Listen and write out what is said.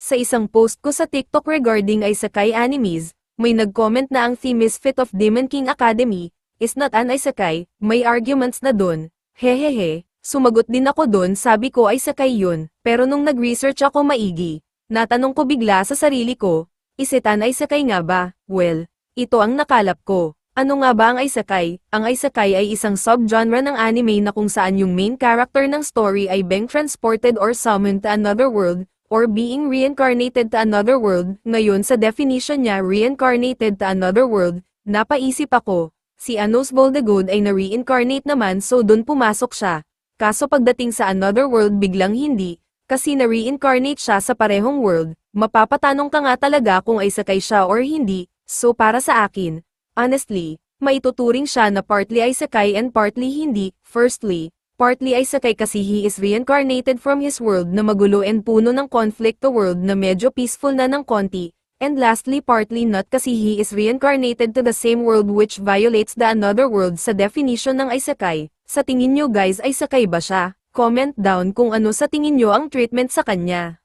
Sa isang post ko sa TikTok regarding isekai animes, may nag-comment na ang theme misfit of Demon King Academy is not an isekai, may arguments na dun. Hehehe, sumagot din ako dun, sabi ko isekai yun, pero nung nag-research ako maigi, natanong ko bigla sa sarili ko, is it an isekai nga ba? Well, ito ang nakalap ko. Ano nga ba ang isekai? Ang isekai ay isang subgenre ng anime na kung saan yung main character ng story ay being transported or summoned to another world, or being reincarnated to another world. Ngayon sa definition niya reincarnated to another world, napaisip ako, si Anos Voldegood ay na-reincarnate naman so dun pumasok siya. Kaso pagdating sa another world biglang hindi, kasi na-reincarnate siya sa parehong world, mapapatanong ka nga talaga kung isekai siya or hindi, so para sa akin, honestly, maituturing siya na partly isekai and partly hindi. Firstly, partly isekai kasi he is reincarnated from his world na magulo and puno ng conflict to world na medyo peaceful na ng konti, and lastly partly not kasi he is reincarnated to the same world which violates the another world sa definition ng isekai. Sa tingin nyo guys isekai ba siya? Comment down kung ano sa tingin nyo ang treatment sa kanya.